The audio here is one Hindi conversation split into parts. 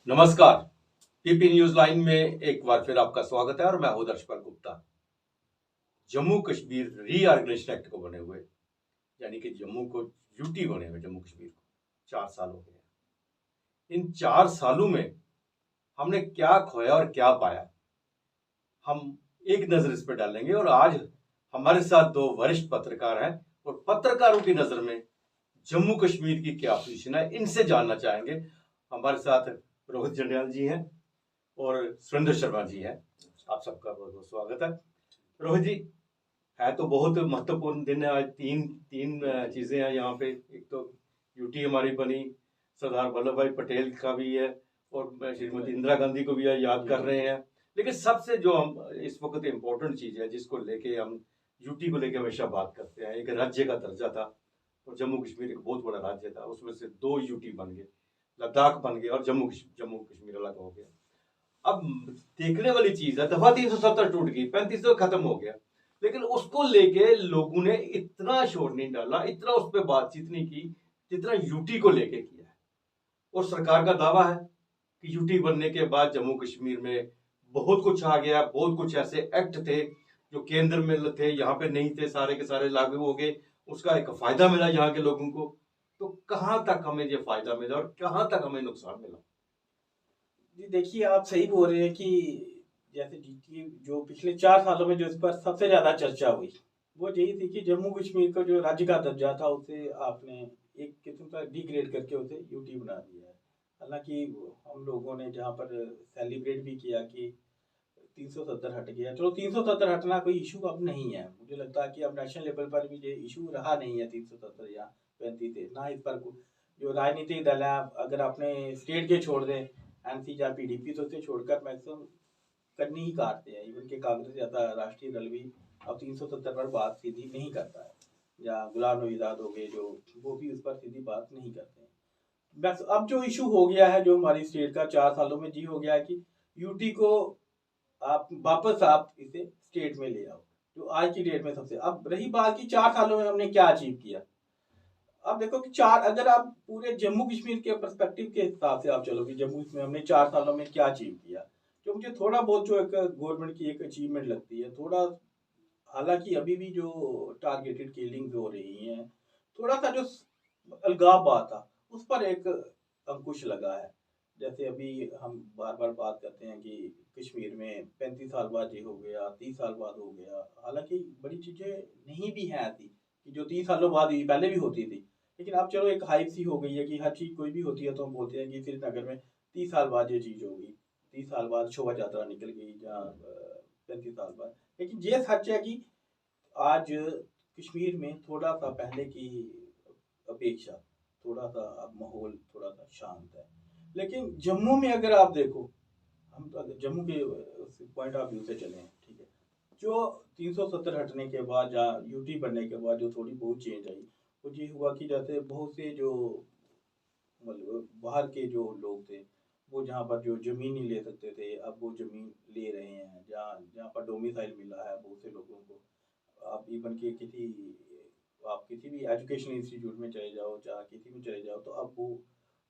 नमस्कार। पीपी न्यूज लाइन में एक बार फिर आपका स्वागत है और मैं हूं दर्शपाल गुप्ता। जम्मू कश्मीर रीऑर्गेनाइजेशन एक्ट को बने हुए, यानी कि जम्मू को यूटी बने हुए जम्मू कश्मीर को 4 साल हो गए। इन 4 सालों में हमने क्या खोया और क्या पाया, हम एक नजर इस पर डालेंगे। और आज हमारे साथ दो वरिष्ठ पत्रकार हैं और पत्रकारों की नजर में जम्मू कश्मीर की क्या पोजीशन है, इनसे जानना चाहेंगे। हमारे साथ रोहित जंडियाल जी हैं और सुरेंद्र शर्मा जी हैं। आप सबका बहुत बहुत स्वागत है। रोहित जी, है तो बहुत महत्वपूर्ण दिन है आज। तीन तीन चीजें हैं यहाँ पे। एक तो यूटी हमारी बनी, सरदार वल्लभ भाई पटेल का भी है और श्रीमती इंदिरा गांधी को भी याद कर रहे हैं। लेकिन सबसे जो हम इस वक्त इम्पोर्टेंट चीज है, जिसको लेके हम यूटी को लेके हमेशा बात करते हैं, एक राज्य का दर्जा था और जम्मू कश्मीर एक बहुत बड़ा राज्य था। उसमें से 2 यूटी बन गए, लद्दाख बन गया और जम्मू कश्मीर अलग हो गया। अब देखने वाली चीज है, दफा 370 टूट गई, 3500 खत्म हो गया, लेकिन उसको लेके लोगों ने इतना शोर नहीं डाला, इतना उस पर बातचीत नहीं की जितना यूटी को लेके किया है। और सरकार का दावा है कि यूटी बनने के बाद जम्मू कश्मीर में बहुत कुछ आ गया। बहुत कुछ ऐसे एक्ट थे जो केंद्र में थे, यहाँ पे नहीं थे, सारे के सारे लागू हो गए। उसका एक फायदा मिला यहाँ के लोगों को। तो कहां तक हमें ये फायदा मिला और कहां तक हमें नुकसान मिला? जी देखिए, आप सही बोल रहे हैं कि जैसे जीटी जो पिछले 4 सालों में जो इस पर सबसे ज्यादा चर्चा हुई वो यही थी कि जम्मू कश्मीर का जो राज्य का दर्जा था उसे आपने एक किस्म का डिग्रेड करके उसे यूटी बना दिया है। हालांकि हम लोगों ने जहाँ पर सेलिब्रेट भी किया कि 370 हट गया। चलो 370 हटना कोई इशू अब नहीं है, मुझे लगता है कि अब नेशनल लेवल पर भी ये इशू रहा नहीं है 370 या 35 ना। इस पर जो राजनीतिक दल है, अगर आपने स्टेट के छोड़ दें एनसी या पीडीपी, तो उसे छोड़कर मैक्सिमम करनी ही काटते हैं। इवन के कांग्रेस ज्यादा राष्ट्रीय दल भी अब 370 पर बात सीधी नहीं करता है, या गुलाम नबी आजाद हो गए जो, वो भी उस पर सीधी बात नहीं करते हैं। बस अब जो इशू हो गया है जो हमारी स्टेट का 4 सालों में जी हो गया है कि यूटी को आप इसे स्टेट में ले आओ, जो आज की डेट में सबसे। अब रही बात की 4 सालों में हमने क्या अचीव किया। अब देखो कि अगर आप पूरे जम्मू कश्मीर के पर्सपेक्टिव के हिसाब से आप चलो कि जम्मू कश्मीर हमने 4 सालों में क्या अचीव किया, जो मुझे थोड़ा बहुत जो एक गवर्नमेंट की एक अचीवमेंट लगती है थोड़ा। हालांकि अभी भी जो टारगेटेड किलिंग हो रही हैं, थोड़ा सा जो अलगाववाद था उस पर एक अंकुश लगा है। जैसे अभी हम बार बार बात करते हैं कि कश्मीर में 35 साल बाद ये हो गया, 30 साल बाद हो गया। हालांकि बड़ी चीजें नहीं भी हैं ऐसी कि जो 30 सालों बाद हुई, पहले भी होती थी। लेकिन अब चलो एक हाइप सी हो गई है कि हर चीज कोई भी होती है तो हम बोलते हैं कि श्रीनगर में 30 साल बाद ये चीज होगी, 30 साल बाद शोभा यात्रा निकल गई, जहाँ 35 साल बाद। लेकिन ये सच है कि आज कश्मीर में थोड़ा सा पहले की अपेक्षा थोड़ा सा अब माहौल थोड़ा सा शांत है। लेकिन जम्मू में अगर आप देखो, हम तो अगर जम्मू के पॉइंट ऑफ व्यू से चले हैं, ठीक है, जो 370 हटने के बाद या यूटी बनने के बाद जो थोड़ी बहुत चेंज आई, वो ये हुआ कि जैसे बहुत से जो मतलब बाहर के जो लोग थे, वो जहाँ पर जो जमीन नहीं ले सकते थे, अब वो जमीन ले रहे हैं। जहाँ जहाँ पर डोमिसाइल मिला है बहुत से लोगों को। आप इवन के किसी भी एजुकेशन इंस्टीट्यूट में चले जाओ, चाहे किसी में चले जाओ, तो अब वो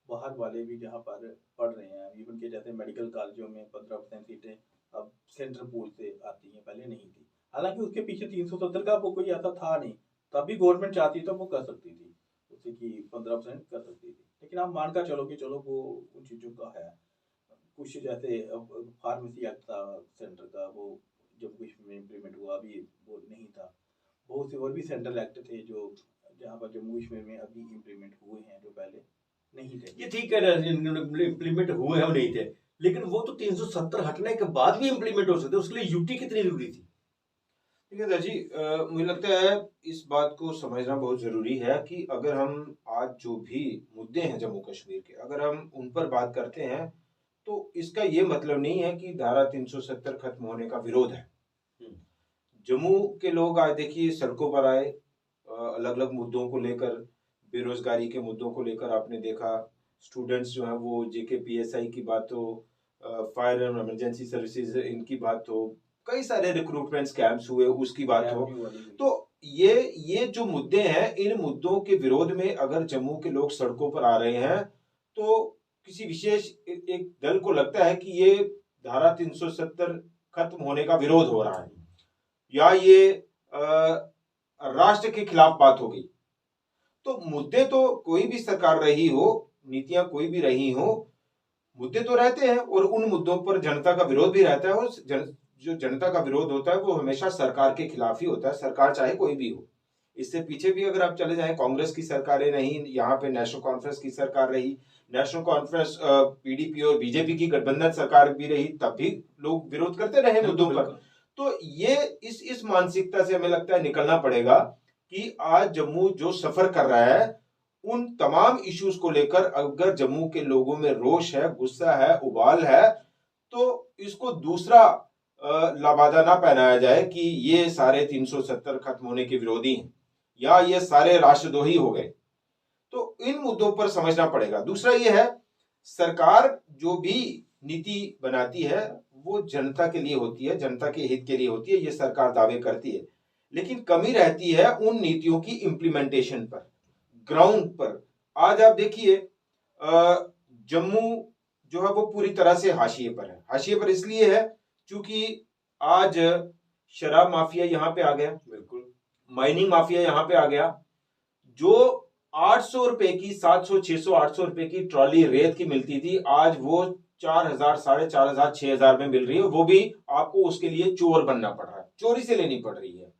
बाहर वाले भी जहाँ पर पढ़ रहे हैं। इवन के जैसे मेडिकल कॉलेजों में 15% सीटें अब सेंट्रल पूल से आती हैं, पहले नहीं थी। हालांकि उसके पीछे 370 का वो कोई ऐसा था नहीं, तब भी गवर्नमेंट चाहती तो वो कर सकती थी, उससे कि 15% कर सकती थी। लेकिन आप मान कर चलो कि चलो वो उन चीज़ों का है। कुछ जैसे अब फार्मेसी एक्ट था सेंटर का, वो जम्मू कश्मीर में इम्प्लीमेंट हुआ, अभी वो नहीं था। बहुत से और भी सेंट्रल एक्ट थे जो जहाँ पर जम्मू कश्मीर में अभी इम्प्लीमेंट हुए हैं, जो पहले नहीं थे। ये ठीक है, इम्प्लीमेंट हुए हम नहीं थे, लेकिन वो तो 370 हटने के बाद भी इम्प्लीमेंट हो सकते, उसके लिए यूटी कितनी जरूरी थी? ठीक है दर्जी, मुझे लगता है इस बात को समझना बहुत ज़रूरी है कि अगर हम आज जो भी मुद्दे हैं जम्मू कश्मीर के, अगर हम उन पर बात करते हैं तो इसका ये मतलब नहीं है कि धारा 370 खत्म होने का विरोध है। जम्मू के लोग आज देखिए सड़कों पर आए, अलग अलग मुद्दों को लेकर, बेरोजगारी के मुद्दों को लेकर। आपने देखा स्टूडेंट्स जो हैं वो जेकेपीएसआई की बात हो, फायर एंड इमरजेंसी सर्विसेज इनकी बात हो, कई सारे रिक्रूटमेंट स्कैम्स हुए उसकी बात हो। तो ये जो मुद्दे हैं, इन मुद्दों के विरोध में अगर जम्मू के लोग सड़कों पर आ रहे हैं तो किसी विशेष एक दल को लगता है कि ये धारा 370 खत्म होने का विरोध हो रहा है या ये राष्ट्र के खिलाफ बात हो गई, तो मुद्दे तो कोई भी सरकार रही हो, नीतियां कोई भी रही हो, मुद्दे तो रहते हैं और उन मुद्दों पर जनता का विरोध भी रहता है। और जो जनता का विरोध होता है वो हमेशा सरकार के खिलाफ ही होता है, सरकार चाहे कोई भी हो। इससे पीछे भी अगर आप चले जाएं, कांग्रेस की सरकारें नहीं, यहाँ पे नेशनल कॉन्फ्रेंस की सरकार रही, नेशनल कॉन्फ्रेंस पीडीपी और बीजेपी की गठबंधन सरकार भी रही, तब भी लोग विरोध करते रहे मुद्दों पर। तो ये इस मानसिकता से हमें लगता है निकलना पड़ेगा कि आज जम्मू जो सफर कर रहा है उन तमाम इश्यूज को लेकर अगर जम्मू के लोगों में रोष है, गुस्सा है, उबाल है, तो इसको दूसरा लबादा ना पहनाया जाए कि ये सारे 370 खत्म होने के विरोधी हैं या ये सारे राष्ट्रद्रोही हो गए। तो इन मुद्दों पर समझना पड़ेगा। दूसरा ये है, सरकार जो भी नीति बनाती है वो जनता के लिए होती है, जनता के हित के लिए होती है, ये सरकार दावे करती है, लेकिन कमी रहती है उन नीतियों की इम्प्लीमेंटेशन पर, ग्राउंड पर। आज आप देखिए जम्मू जो है वो पूरी तरह से हाशिए पर है। हाशिए पर इसलिए है क्योंकि आज शराब माफिया यहाँ पे आ गया, बिल्कुल माइनिंग माफिया यहाँ पे आ गया। जो 800 रुपए की, 700, 600, 800 रुपए की ट्रॉली रेत की मिलती थी, आज वो 4000, 4500, 6000 में मिल रही है। वो भी आपको उसके लिए चोर बनना पड़ रहा है, चोरी से लेनी पड़ रही है।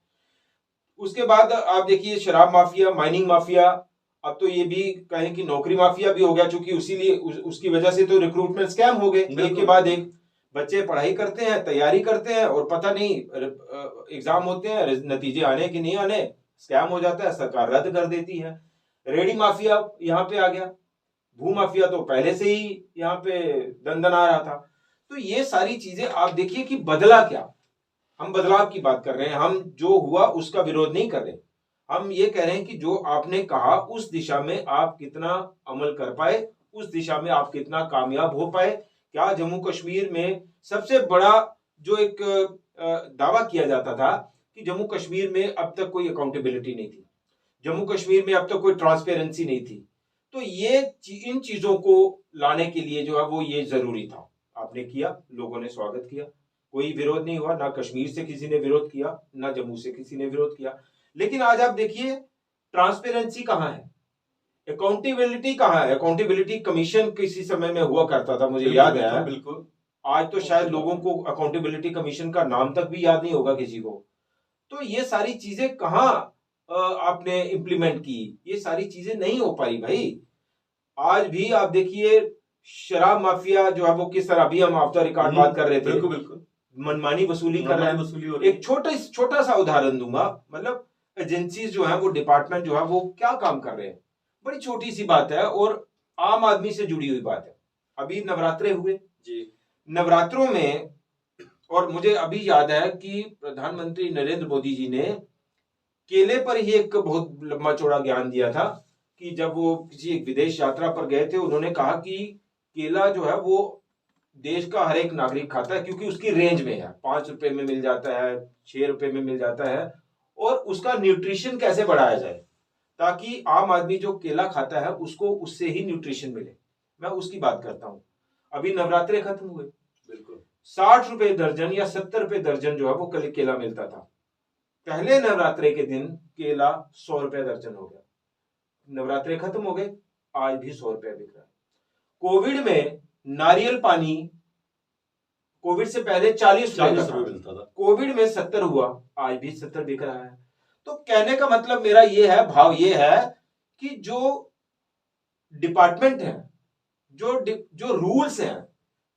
उसके बाद आप देखिए शराब माफिया, माइनिंग माफिया, अब तो ये भी कहें कि नौकरी माफिया भी हो गया, क्योंकि उसकी वजह से तो रिक्रूटमेंट स्कैम हो गए, एक के बाद एक। बच्चे पढ़ाई करते हैं, तैयारी करते हैं और पता नहीं एग्जाम होते हैं, नतीजे आने कि नहीं आने, स्कैम हो जाता है, सरकार रद्द कर देती है। रेडी माफिया यहाँ पे आ गया, भू माफिया तो पहले से ही यहाँ पे दंदन आ रहा था। तो ये सारी चीजें आप देखिए कि बदला क्या। हम बदलाव की बात कर रहे हैं, हम जो हुआ उसका विरोध नहीं कर रहे, हम ये कह रहे हैं कि जो आपने कहा उस दिशा में आप कितना अमल कर पाए, उस दिशा में आप कितना कामयाब हो पाए। क्या जम्मू कश्मीर में सबसे बड़ा जो एक दावा किया जाता था कि जम्मू कश्मीर में अब तक कोई अकाउंटेबिलिटी नहीं थी, जम्मू कश्मीर में अब तक कोई ट्रांसपेरेंसी नहीं थी, तो ये इन चीजों को लाने के लिए जो है वो ये जरूरी था। आपने किया, लोगों ने स्वागत किया, कोई विरोध नहीं हुआ, ना कश्मीर से किसी ने विरोध किया, ना जम्मू से किसी ने विरोध किया। लेकिन आज आप देखिए ट्रांसपेरेंसी कहां है, अकाउंटेबिलिटी कहां है। अकाउंटेबिलिटी कमीशन किसी समय में हुआ करता था, मुझे याद है, बिल्कुल। आज तो शायद लोगों को अकाउंटेबिलिटी कमीशन का नाम तक भी याद नहीं होगा किसी को। तो ये सारी चीजें कहां आपने इंप्लीमेंट की, ये सारी चीजें नहीं हो पाई भाई। आज भी आप देखिए शराब माफिया जो है वो किस तरह, अभी हम ऑफ द रिकॉर्ड बात कर रहे थे, बिल्कुल बिल्कुल मनमानी वसूली कर रहे हैं। एक छोटा सा उदाहरण दूंगा, मतलब एजेंसीज जो है वो, डिपार्टमेंट जो है वो क्या काम कर रहे हैं, बड़ी छोटी सी बात है और आम आदमी से जुड़ी हुई बात है। अभी नवरात्रे हुए जी, नवरात्रों में, और मुझे अभी याद है कि प्रधानमंत्री नरेंद्र मोदी जी ने केले पर ही एक बहुत लंबा चौड़ा ज्ञान दिया था कि जब वो किसी एक विदेश यात्रा पर गए थे, उन्होंने कहा कि केला जो है वो देश का हर एक नागरिक खाता है, क्योंकि उसकी रेंज में है, 5 रुपए में मिल जाता है, 6 रुपए में मिल जाता है, और उसका न्यूट्रिशन कैसे बढ़ाया जाए ताकि आम आदमी जो केला खाता है उसको उससे ही न्यूट्रिशन मिले। मैं उसकी बात करता हूँ। अभी नवरात्रे खत्म हुए, बिल्कुल 60 रुपए दर्जन या 70 रुपए दर्जन जो है वो कल केला मिलता था। पहले नवरात्रे के दिन केला 100 रुपए दर्जन हो गया। नवरात्रे खत्म हो गए, आज भी 100 रुपए बिक रहा है। कोविड में नारियल पानी कोविड से पहले 40 रुपए मिलता था, कोविड में 70 हुआ, आज भी 70 बिक रहा है। तो कहने का मतलब मेरा ये है, भाव ये है कि जो डिपार्टमेंट है, जो रूल्स हैं,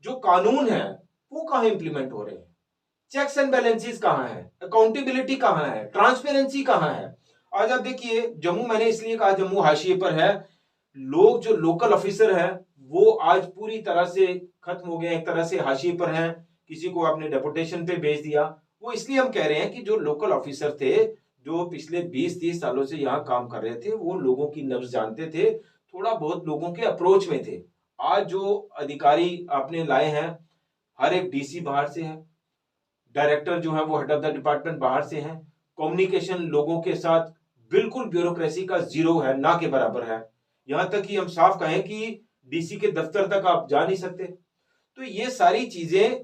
जो कानून है, वो कहां इंप्लीमेंट हो रहे हैं, चेक्स एंड बैलेंसेस कहां है, अकाउंटेबिलिटी कहां है, ट्रांसपेरेंसी कहां है। आज आप देखिए जम्मू, मैंने इसलिए कहा जम्मू हाशिए पर है, लोग जो लोकल ऑफिसर हैं वो आज पूरी तरह से खत्म हो गए, एक तरह से हाशिए पर हैं, किसी को आपने डेपुटेशन पे भेज दिया। वो इसलिए हम कह रहे हैं कि जो लोकल ऑफिसर थे, जो पिछले 20-30 सालों से यहाँ काम कर रहे थे, वो लोगों की नब्ज जानते थे, थोड़ा बहुत लोगों के अप्रोच में थे। आज जो अधिकारी आपने लाए हैं, हर एक डीसी बाहर से है, डायरेक्टर जो है वो हेड ऑफ द डिपार्टमेंट बाहर से है, कम्युनिकेशन लोगों के साथ बिल्कुल ब्यूरोक्रेसी का जीरो है, ना के बराबर है। यहां तक कि हम साफ कहें कि डीसी के दफ्तर तक आप जा नहीं सकते। तो ये सारी चीजें,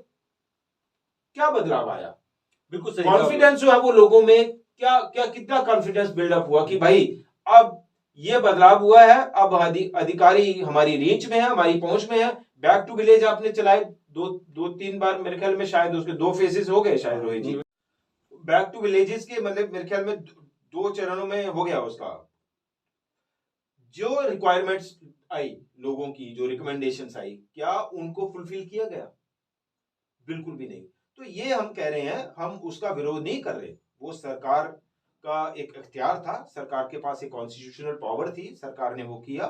क्या बदलाव आया? बिल्कुल सही कॉन्फिडेंस जो है वो लोगों में क्या क्या कितना कॉन्फिडेंस बिल्डअप हुआ कि भाई अब ये बदलाव हुआ है, अब अधिकारी हमारी रीच में है, हमारी पहुंच में है। बैक टू विलेज आपने चलाए दो तीन बार, मेरे ख्याल में शायद उसके 2 फेजेस हो गए शायद रोहित जी। बैक टू विलेजेस के मतलब मेरे ख्याल में 2 चरणों में हो गया उसका। जो रिक्वायरमेंट्स आई लोगों की, जो रिकमेंडेशंस आई, क्या उनको फुलफिल किया गया? बिल्कुल भी नहीं। तो ये हम कह रहे हैं, हम उसका विरोध नहीं कर रहे, वो सरकार का एक इख्तियार था, सरकार के पास एक कॉन्स्टिट्यूशनल पावर थी, सरकार ने वो किया।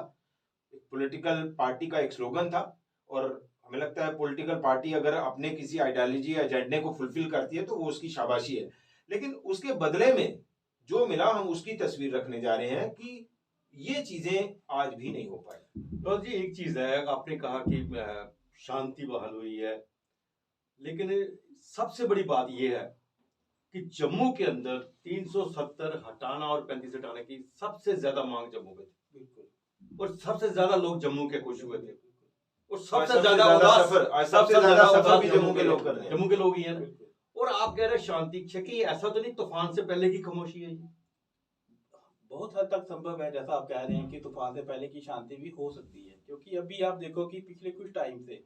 एक पॉलिटिकल पार्टी का एक स्लोगन था, और हमें लगता है पॉलिटिकल पार्टी अगर अपने किसी आइडियोलॉजी या एजेंडे को फुलफिल करती है तो वो उसकी शाबाशी है। लेकिन उसके बदले में जो मिला, हम उसकी तस्वीर रखने जा रहे हैं कि ये चीजें आज भी नहीं हो पाई। तो जी एक चीज है, आपने कहा कि शांति बहाल हुई है, लेकिन सबसे बड़ी बात यह है कि जम्मू के अंदर 370 हटाना और 35 हटाने की सबसे ज्यादा मांग जम्मू में थी। बिल्कुल। और सबसे ज्यादा लोग जम्मू के खुश हुए थे, और सबसे सबसे ज्यादा सफर भी जम्मू के लोग कर रहे हैं। जम्मू के लोग ही हैं ना। और आप कह रहे हैं शांति कि ऐसा तो नहीं तूफान से पहले की खामोशी है ये? बहुत हद तक संभव है, जैसा आप कह रहे हैं कि तूफान से पहले की शांति भी हो सकती है, क्योंकि अभी आप देखो कि पिछले कुछ टाइम से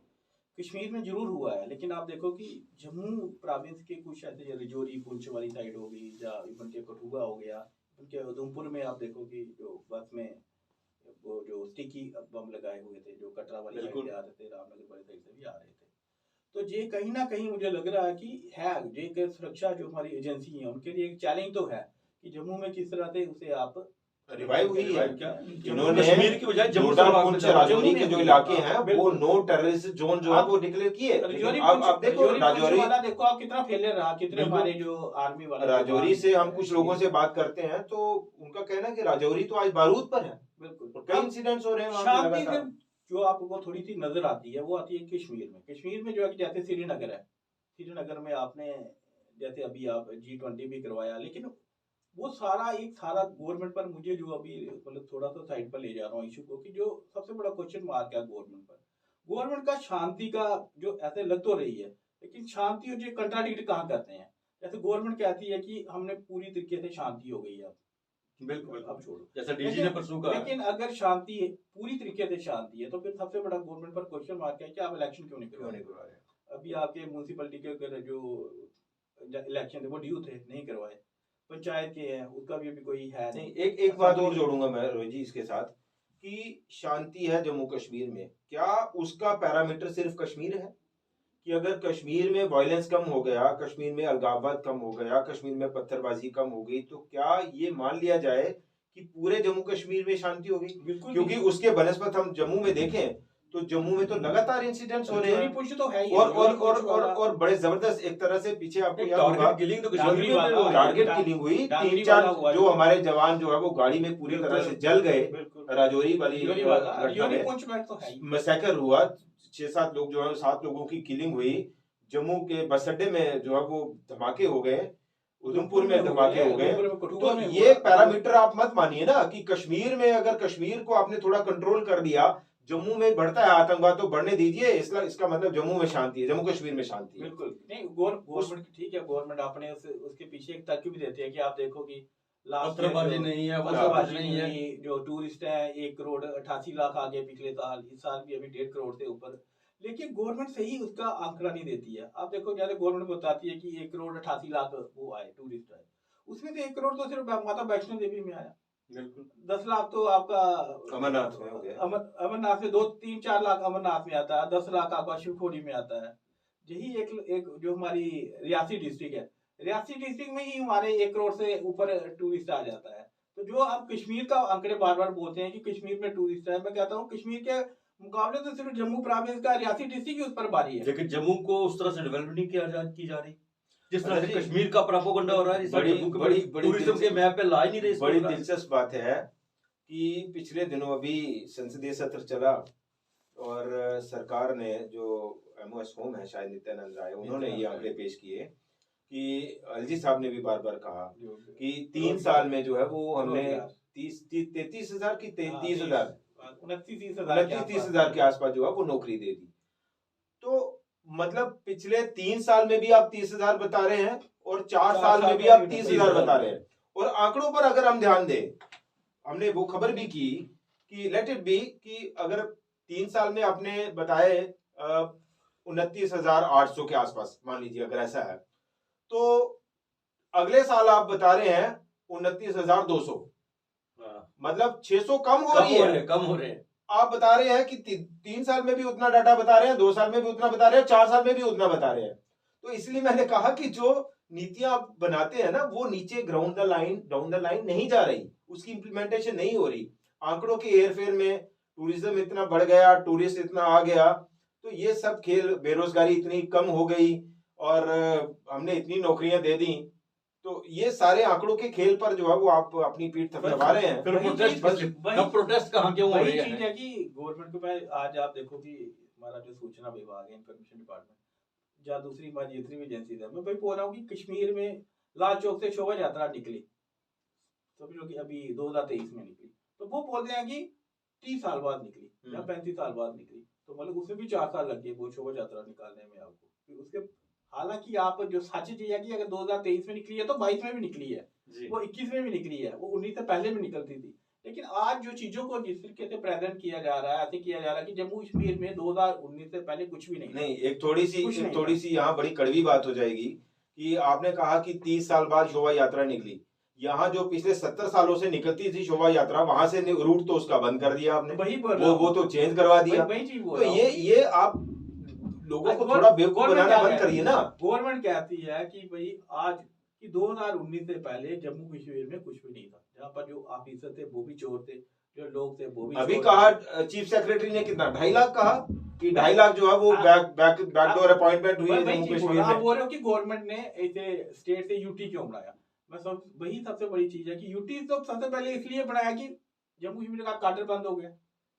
कश्मीर में जरूर हुआ है, लेकिन आप देखो कि जम्मू प्रोविंस के कुछ ऐसे रजौरी पुंछ वाली साइड हो गई, या इवन के कठुआ हो गया, उनके उधमपुर में आप देखो कि जो बस में वो जो स्टिकी बम लगाए हुए थे, जो कटरा वाली साइड से आ रहे थे, रामनगर वाली साइड से भी आ रहे थे। तो ये कहीं ना कहीं मुझे लग रहा है कि है ये कि सुरक्षा जो हमारी एजेंसी है उनके लिए एक चैलेंज तो है कि जम्मू में किस तरह से उसे आप रिवाइव हुई है। क्या इन्होंने कश्मीर की बजाय जम्मू जोरदार से पुंछ भाग- राजौरी के जो इलाके हैं वो बिल्कुल। नो टेररिस्ट जोन जो है वो डिक्लेयर किए। रजौरी लेकिन अब देखो राजौरी वाला देखो आप कितना फैले रहा, कितने बिल्कुल। हमारे जो आर्मी वाले राजौरी से हम कुछ लोगों से बात करते हैं तो उनका कहना है कि राजौरी तो आज बारूद पर है, बिल्कुल। और कई इंसिडेंट्स हो रहे हैं वहाँ पे शांति लगातार। सिर्फ जो आपको थोड़ी सी नजर आती है वो आती है कश्मीर में। कश्मीर में जो है कि जैसे श्रीनगर है, श्रीनगर में आपने जैसे अभी आप G20 भी करवाया, लेकिन वो सारा एक सारा गवर्नमेंट पर, मुझे जो अभी मतलब थोड़ा सा साइड पर ले जा रहा हूँ इशू को, कि जो सबसे बड़ा क्वेश्चन मार्क है गवर्नमेंट पर, गवर्नमेंट का शांति का जो ऐसे लग तो रही है, लेकिन शांति और जो कंट्राडिक्ट कहाँ करते हैं। जैसे गवर्नमेंट कहती है कि हमने पूरी तरीके से शांति हो गई है, बिल्कुल अब छोड़ो, जैसा डीजी ने परसों कहा। लेकिन अगर शांति है, पूरी तरीके से शांति है, तो फिर सबसे बड़ा गवर्नमेंट पर क्वेश्चन मार्क है कि आप इलेक्शन क्यों नहीं करवा रहे। अभी आपके म्यूनसिपलिटी के अगर जो इलेक्शन थे वो ड्यू थे, नहीं करवाए। पंचायत के हैं, उसका भी अभी कोई है नहीं, एक बात और जोड़ूंगा मैं रोहित जी इसके साथ, कि शांति है जम्मू कश्मीर में, क्या उसका पैरामीटर सिर्फ कश्मीर है? कि अगर कश्मीर में वायलेंस कम हो गया, कश्मीर में अलगाववाद कम हो गया, कश्मीर में पत्थरबाजी कम हो गई, तो क्या ये मान लिया जाए कि पूरे जम्मू कश्मीर में शांति हो गई? बिल्कुल। क्योंकि उसके बनस्पत हम जम्मू में देखें तो जम्मू में तो लगातार इंसिडेंट्स हो रहे हैं, पुंछ तो है ही, और बड़े जबरदस्त एक तरह से पीछे आपको याद होगा टारगेट किलिंग तो कश्मीर में वाला- भी हो रही है। टारगेट किलिंग हुई, 3-4 जो हमारे जवान जो है वो गाड़ी में पूरी तरह से जल गए। राजौरी वाली घटना में मैसेकर हुआ, 6-7 लोग जो है, 7 लोगों की किलिंग हुई। जम्मू के बस अड्डे में जो है वो धमाके हो गए, उधमपुर में धमाके हो गए। तो ये पैरामीटर आप मत मानिए ना कि कश्मीर में, अगर कश्मीर को आपने थोड़ा कंट्रोल कर दिया, जम्मू में बढ़ता है आतंकवाद तो बढ़ने दीजिए, इसका मतलब जम्मू में शांति है, जम्मू कश्मीर में शांति है। बिल्कुल नहीं, गवर्नमेंट ठीक है, गवर्नमेट अपने उसके पीछे एक तर्क भी देते हैं कि आप देखो कि पत्थरबाजी नहीं है, पत्थरबाजी नहीं है, जो टूरिस्ट है 1 करोड़ 88 लाख आ गए पिछले साल, इस साल भी अभी 1.5 करोड़ से ऊपर, लेकिन गवर्नमेंट सही उसका आंकड़ा नहीं देती है। आप देखो जैसे गवर्नमेंट बताती है कि 1 करोड़ 88 लाख वो आए, टूरिस्ट आए, उसमें से 1 करोड़ तो सिर्फ माता वैष्णो देवी में आया। बिल्कुल 10 लाख तो आपका अमरनाथ में हो गया, अमरनाथ में 2-3-4 लाख अमरनाथ में आता है, 10 लाख आपका शिवखोड़ी में आता है। यही एक जो हमारी रियासी डिस्ट्रिक्ट है, रियासी डिस्ट्रिक्ट में ही हमारे 1 करोड़ से ऊपर टूरिस्ट आ जाता है। तो जो आप कश्मीर का आंकड़े बार बार बोलते हैं कि कश्मीर में टूरिस्ट है, मैं कहता हूँ कश्मीर के मुकाबले तो सिर्फ जम्मू प्रोविंस का रियासी डिस्ट्रिक्ट ही उस पर भारी है। लेकिन जम्मू को उस तरह से डेवलप नहीं की जा रही जिस तरह से कश्मीर का प्रोपेगेंडा हो रहा है। बड़ी टूरिज्म के मैप पे ला ही नहीं रही। बड़ी दिलचस्प बात है कि पिछले दिनों अभी संसदीय सत्र चला और सरकार ने, जो MOS होम है शायद नित्यानंद राय, उन्होंने ये आंकड़े पेश किए कि अलजी साहब ने भी बार बार कहा कि 3 साल में जो है वो हमने 33,000 की 33,000 29-30 हजार 29-30 हजार के आसपास जो है वो नौकरी दे दी। तो मतलब पिछले 3 साल में भी आप 30 हजार बता रहे हैं और 4 साल में भी आप 30 हजार बता रहे हैं। और आंकड़ों पर अगर हम ध्यान दें, हमने वो खबर भी की कि लेट इट बी कि अगर 3 साल में आपने बताए 29,800 के आसपास, मान लीजिए अगर ऐसा है, तो अगले साल आप बता रहे हैं 29,200, मतलब 600 कम हो रही है। कम हो रहे हैं। आप बता रहे हैं कि 3 साल में भी उतना डाटा बता रहे हैं, 2 साल में भी उतना बता रहे हैं, 4 साल में भी उतना बता रहे हैं। तो इसलिए मैंने कहा कि जो नीतियां आप बनाते हैं ना, वो नीचे ground the line, down the line नहीं जा रही, उसकी इंप्लीमेंटेशन नहीं हो रही। आंकड़ों के हेरफेर में टूरिज्म इतना बढ़ गया, टूरिस्ट इतना आ गया, तो ये सब खेल, बेरोजगारी इतनी कम हो गई और हमने इतनी नौकरियां दे दी, तो ये सारे आंकड़ों के खेल पर जो है वो आप अपनी पीठ थपथपा रहे हैं। फिर प्रोटेस्ट कहाँ क्यों हो रही है? चीज है कि गवर्नमेंट को मैं आज आप देखो कि हमारा जो सूचना विभाग है, इंफॉर्मेशन डिपार्टमेंट, या दूसरी हमारी जितनी भी एजेंसी है, मैं भाई बोल रहा हूँ कि कश्मीर में लाल चौक से शोभा यात्रा निकली, समझ लो कि अभी 2023 में निकली, तो वो बोलते हैं कि 30 साल बाद निकली या 35 साल बाद निकली, तो मतलब उसमें भी 4 साल लग गए वो शोभा यात्रा निकालने में आपको। फिर उसके हालांकि आप जो सच चीज है कि अगर 2023 में निकली है तो 22 में भी निकली है, वो 21 में भी निकली है, वो 19 से पहले भी निकलती थी। लेकिन आज जो चीजों को जिस तरीके से प्रेजेंट किया जा रहा है, ऐसे किया जा रहा है कि जम्मू कश्मीर में 2019 से पहले कुछ भी नहीं। एक थोड़ी सी यहाँ बड़ी कड़वी बात हो जाएगी कि आपने कहा कि 30 साल बाद शोभा यात्रा निकली। यहाँ जो पिछले 70 सालों से निकलती थी शोभा यात्रा, वहां से रूट तो उसका बंद कर दिया आपने, वही वो तो चेंज करवा दिया। तो ये आप लोगों को थोड़ा बेवकूफ बनाना बंद करिए ना। गवर्नमेंट कहती है कि भाई आज कि 2019 से पहले जम्मू कश्मीर में कुछ भी नहीं था, जहाँ पर जो ऑफिसर थे वो भी चोर थे, जो लोग थे वो भी अभी कहा चीफ सेक्रेटरी ने कितना 2.5 लाख कहा कि 2.5 लाख जो है वो बैकडोर अपॉइंटमेंट हुई है जम्मू कश्मीर में। आप बोल रहे हो कि गवर्नमेंट ने ऐसे स्टेट से यूटी क्यों बनाया? मैं सब वही सबसे बड़ी चीज है कि यूटी तो सबसे पहले इसलिए बनाया कि जम्मू कश्मीर का कार्डर बंद हो गया,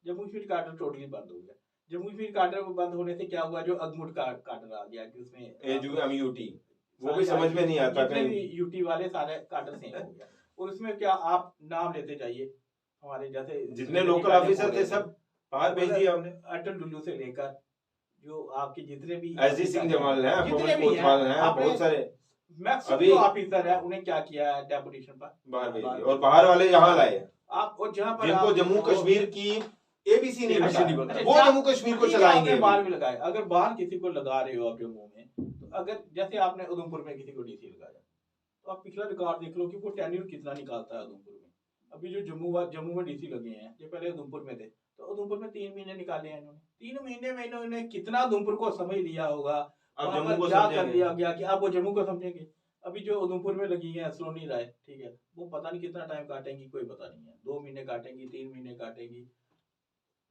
जम्मू कश्मीर कार्डर टोटली बंद हो गया। जम्मू कश्मीर कार्डर बंद होने से क्या हुआ, जो अगमुट कार्डर आ गया कि उसमें यूटी, वो भी समझ में नहीं आता, कहीं यूटी वाले सारे कार्डर सेम हो गया। और उसमें क्या आप नाम लेते जाइए, हमारे जैसे जितने लोकल ऑफिसर थे सब बाहर भेज दिया हमने, अटल डुल्लू से लेकर जो आपके जितने भी एसजी सिंह जमाल हैं, जितने भी कोतवाल हैं, बहुत सारे मैक्सिमम जो ऑफिसर है उन्हें क्या किया है, डेपुटेशन पर बाहर भेज दिया और बाहर वाले यहाँ लाए आप। और जहाँ पर जिनको जम्मू कश्मीर की एबीसी नहीं पता, वो जम्मू कश्मीर को ठीक है, चलाएंगे। आपने बाहर भी लगाए, अगर बाहर किसी को लगा रहे हो आप जम्मू में, तो अगर जैसे आपने उधमपुर में किसी को डीसी लगाया, तो आप पिछला रिकॉर्ड देख लो कि वो टेन्यूर कितना निकालता है उधमपुर में। अभी जो जम्मू में डीसी लगे हैं, जो पहले उधमपुर में थे, तो उधमपुर में 3 महीने निकाले हैं इन्होंने। 3 महीने में इन्होंने कितना उधमपुर को समझ लिया होगा, अब जम्मू को क्या कर लिया गया कि अब वो जम्मू को समझेंगे। अभी जो उधमपुर में लगी है सलोनी राय, ठीक है, वो पता नहीं कितना टाइम काटेंगी, कोई पता नहीं है, 2 महीने काटेंगी, 3 महीने काटेंगी।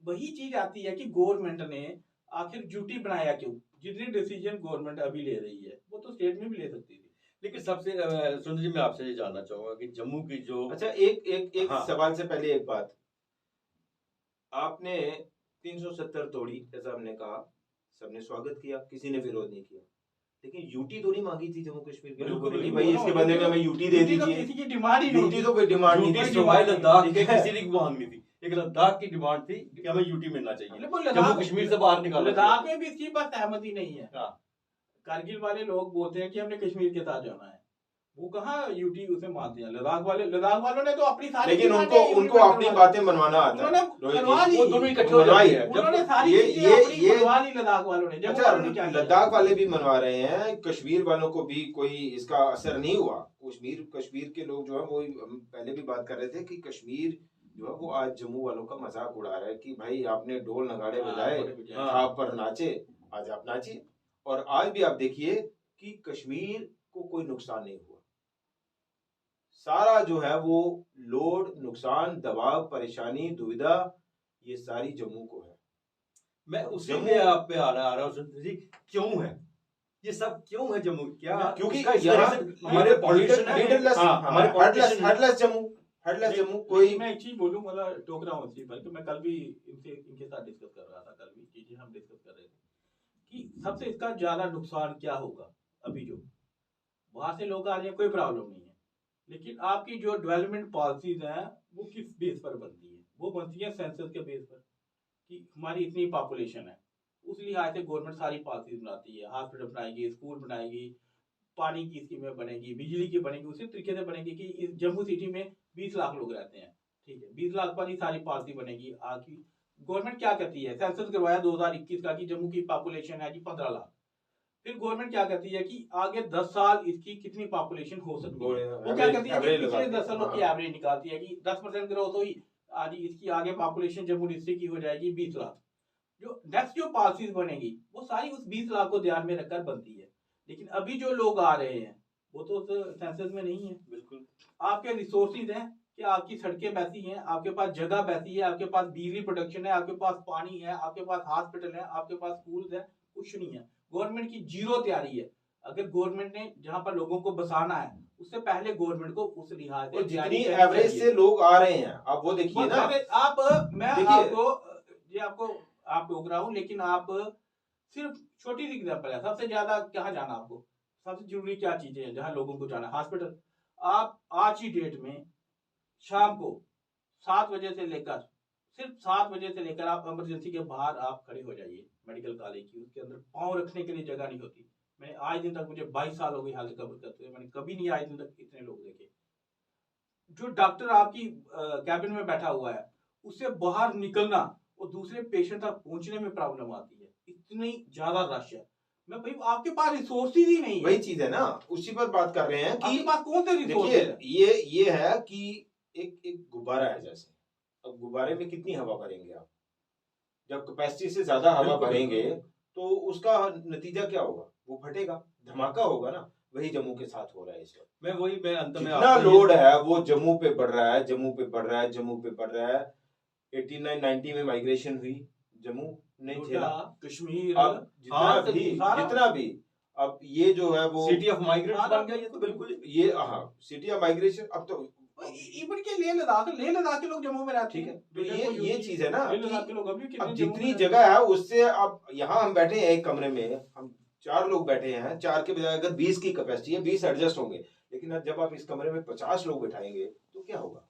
वही चीज आती है कि गवर्नमेंट ने आखिर ड्यूटी बनाया क्यों? जितनी डिसीजन गवर्नमेंट अभी ले रही है वो तो स्टेट में भी ले सकती थी। लेकिन सबसे सुंदर जी, मैं आपसे ये जानना चाहूंगा कि जम्मू की जो अच्छा, एक हाँ। सवाल से पहले एक बात, आपने 370 तोड़ी, जैसा हमने कहा, सबने स्वागत किया, किसी ने विरोध नहीं किया, लेकिन यूटी तो नहीं मांगी थी जम्मू कश्मीर के लोगों ने कि भाई इसके बदले में हमें यूटी दे दीजिए। किसी की डिमांड ही नहीं, यूटी तो कोई डिमांड नहीं यूटी थी। सिवाय लद्दाख के किसी की मांग नहीं थी। एक लद्दाख की डिमांड थी कि हमें यूटी मिलना चाहिए, जम्मू कश्मीर से बाहर निकालना चाहिए। लद्दाख में भी इसकी बात सहमति नहीं है। हाँ। कारगिल वाले लोग बोलते हैं कि हमने कश्मीर के साथ जाना है, वो कहाँ यूटी उसे मानते हैं। लद्दाख वालों ने तो अपनी सारी, लेकिन उनको अपनी बातें मनवाना आता है। वो दोनों इकट्ठे हो जाते हैं। उन्होंने सारी चीजें अपनी मनवा ली लद्दाख वालों ने। जम्मू वालों ने क्या किया? लद्दाख वाले भी मनवा रहे हैं, कश्मीर वालों को भी कोई इसका असर नहीं हुआ। कश्मीर के लोग जो है वो, हम पहले भी बात कर रहे थे कि कश्मीर जो है वो आज जम्मू वालों का मजाक उड़ा रहा है कि भाई आपने ढोल नगाड़े बजाए, खाप पर नाचे, आज आप नाचिए। और आज भी आप देखिए कि कश्मीर को कोई नुकसान नहीं हुआ, सारा जो है वो लोड, नुकसान, दबाव, परेशानी, दुविधा, ये सारी जम्मू को है। मैं उसी में आप पे आ रहा हूँ सुंदर जी, क्यों है ये सब, क्यों है जम्मू? क्या क्योंकि हमारे हेडलेस जम्मू कोई। मैं एक चीज बोलूं, मतलब टोक रहा हूँ इसी पर, कि मैं कल भी इनके साथ डिस्कस कर रहा था, कल भी चीजें हम डिस्कस कर रहे थे कि सबसे इसका ज्यादा नुकसान क्या होगा। अभी जो वहां से लोग आ रहे हैं कोई प्रॉब्लम नहीं है, लेकिन आपकी जो डेवलपमेंट पॉलिसीज हैं वो किस बेस पर बनती है, वो बनती है सेंसस के बेस पर कि हमारी इतनी पॉपुलेशन है, उस लिहाज से गवर्नमेंट सारी पॉलिसीज बनाती है, हॉस्पिटल बनाएगी, स्कूल बनाएगी, पानी की स्कीमें बनेगी, बिजली की बनेगी, उसी तरीके से बनेगी कि इस जम्मू सिटी में 20 लाख लोग रहते हैं, ठीक है, 20 लाख पर ही सारी पॉलिसी बनेगी। आगे गवर्नमेंट क्या करती है, सेंसस करवाया 2021 का कि जम्मू की पॉपुलेशन है जी 15 लाख, फिर गवर्नमेंट क्या करती है कि आगे 10 साल इसकी कितनी पॉपुलेशन हो सकती है, वो क्या करती है कि पिछले 10 सालों की एवरेज निकालती है कि 10% ग्रोथ हुई, आज इसकी आगे पॉपुलेशन जम्मू डिस्ट्रिक्ट की हो जाएगी 20 लाख। जो नेक्स्ट जो पॉलिसीज बनेगी वो सारी उस 20 लाख को ध्यान में रखकर बनती है। लेकिन अभी जो लोग आ रहे हैं वो तो सेंसस में नहीं है। बिल्कुल आपके रिसोर्सेज हैं कि आपकी सड़कें वैसी हैं, आपके पास जगह वैसी है, आपके पास बिजली प्रोडक्शन है, आपके पास पानी है, आपके पास हॉस्पिटल है, आपके पास स्कूल है, कुछ नहीं है। गवर्नमेंट की जीरो तैयारी है। अगर गवर्नमेंट ने जहां पर लोगों को बसाना है उससे पहले गवर्नमेंट को उस लिहाज और से जितनी एवरेज से लोग आ रहे हैं, आप वो देखिए ना। आप मैं देखिए, आपको आप टोक रहा हूं, लेकिन आप सिर्फ छोटी सी एग्जांपल है, सबसे ज्यादा कहाँ जाना आपको, सबसे जरूरी क्या चीजें हैं जहां लोगों को जाना, हॉस्पिटल। आप आज की डेट में शाम को 7 बजे से लेकर सिर्फ 7 बजे से लेकर आप इमरजेंसी के बाहर आप खड़े हो जाइए मेडिकल कॉलेज की, उसके अंदर पाँव रखने के लिए जगह नहीं होती। मैंने आज दिन तक, मुझे 22 साल हो गई हालत कवर करते हुए, मैंने कभी नहीं आज दिन तक इतने लोग देखे। जो डॉक्टर आपकी कैबिन में बैठा हुआ है उससे बाहर निकलना और दूसरे पेशेंट तक पहुंचने में प्रॉब्लम आती है, इतनी ज्यादा रश है। मैं भाई आपके पास रिसोर्सेज ही नहीं है। वही चीज है ना, उसी पर बात कर रहे हैं कि आपके पास कौन से रिसोर्सेज देखिए, है? ये है कि एक गुब्बारा है जैसे, अब गुब्बारे में कितनी हवा भरेंगे आप, जब कैपेसिटी से ज्यादा हवा बिल्कुल, भरेंगे तो उसका नतीजा क्या होगा, वो फटेगा, धमाका होगा ना। वही जम्मू के साथ हो रहा है इस वक्त। मैं अंत में जितना लोड है वो जम्मू पे बढ़ रहा है, जम्मू पे बढ़ रहा है, जम्मू पे बढ़ रहा है। 89-90 में माइग्रेशन हुई, जम्मू ने झेला। कश्मीर, अब जितना भी अब ये जो है वो सिटी ऑफ माइग्रेंट्स बन गया, ये तो बिल्कुल ये, हाँ, सिटी ऑफ माइग्रेशन। अब तो इवन के लेह लद्दाख के लोग जम्मू में रहते ठीक है, हैं। तो ये चीज है ना लेह लद्दाख के कि लोग अभी कितने अब जम्मू जितनी में जगह है उससे, अब यहाँ हम बैठे हैं एक कमरे में, हम 4 लोग बैठे हैं, 4 के बजाय अगर 20 की कैपेसिटी है, 20 एडजस्ट होंगे। लेकिन जब आप इस कमरे में 50 लोग बैठाएंगे तो क्या होगा,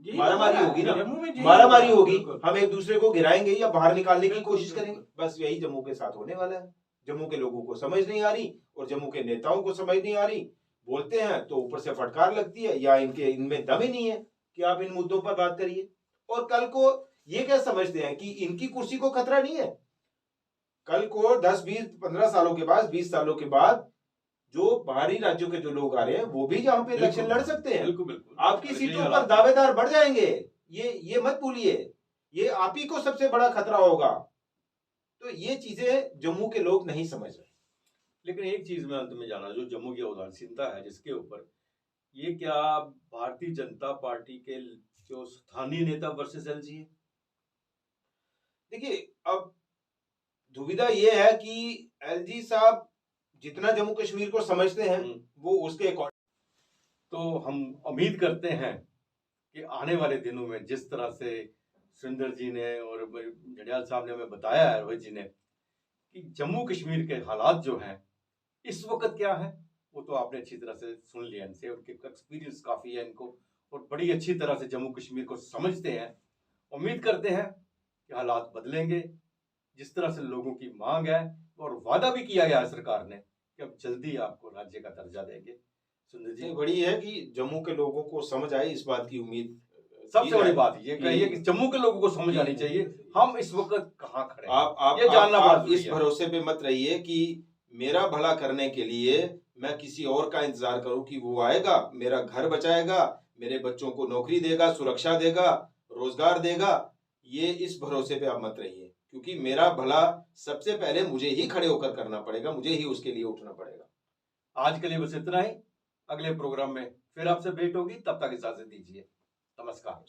मारामारी होगी ना, मारामारी होगी, हम एक दूसरे को गिराएंगे या बाहर निकालने की कोशिश करेंगे। बस यही जम्मू के साथ होने वाला है। जम्मू के लोगों को समझ नहीं आ रही और जम्मू के नेताओं को समझ नहीं आ रही। बोलते हैं तो ऊपर से फटकार लगती है, या इनमें दम ही नहीं है कि आप इन मुद्दों पर बात करिए। और कल को ये क्या समझते हैं कि इनकी कुर्सी को खतरा नहीं है। कल को 10, 20, 15 सालों के बाद, 20 सालों के बाद जो बाहरी राज्यों के जो लोग आ रहे हैं वो भी यहाँ पे इलेक्शन लड़ सकते हैं। बिल्कुल आपकी सीटों पर दावेदार बढ़ जाएंगे, ये मत भूलिए, ये आप ही को सबसे बड़ा खतरा होगा। तो ये चीजें जम्मू के लोग नहीं समझ रहे। लेकिन एक चीज मैं अंत में जाना, जो जम्मू की उदासीनता है जिसके ऊपर, ये क्या भारतीय जनता पार्टी के जो स्थानीय नेता वर्सेस एलजी है? देखिए, अब दुविधा ये है कि एलजी साहब जितना जम्मू कश्मीर को समझते हैं वो उसके अकॉर्डिंग। तो हम उम्मीद करते हैं कि आने वाले दिनों में जिस तरह से सुरेंद्र जी ने और जड़ियाल साहब ने हमें बताया है, रोहित जी ने, कि जम्मू कश्मीर के हालात जो हैं इस वक्त क्या है, वो तो आपने अच्छी तरह से सुन लिया इनसे, उनके एक्सपीरियंस काफ़ी है इनको और बड़ी अच्छी तरह से जम्मू कश्मीर को समझते हैं। उम्मीद करते हैं कि हालात बदलेंगे, जिस तरह से लोगों की मांग है और वादा भी किया गया है सरकार ने कि अब जल्दी आपको राज्य का दर्जा देंगे। सुंदर जी, बड़ी है कि जम्मू के लोगों को समझ आए, इस बात की उम्मीद। सबसे बड़ी बात ये कहिए कि जम्मू के लोगों को समझ आनी चाहिए हम इस वक्त कहाँ खड़े हैं। आप ये जानना आप जरूरी इस है। भरोसे पे मत रहिए कि मेरा भला करने के लिए मैं किसी और का इंतजार करूं कि वो आएगा, मेरा घर बचाएगा, मेरे बच्चों को नौकरी देगा, सुरक्षा देगा, रोजगार देगा। ये इस भरोसे पे आप मत रहिए, क्योंकि मेरा भला सबसे पहले मुझे ही खड़े होकर करना पड़ेगा, मुझे ही उसके लिए उठना पड़ेगा। आज के लिए बस इतना ही। अगले प्रोग्राम में फिर आपसे भेंट होगी, तब तक इजाजत दीजिए। नमस्कार।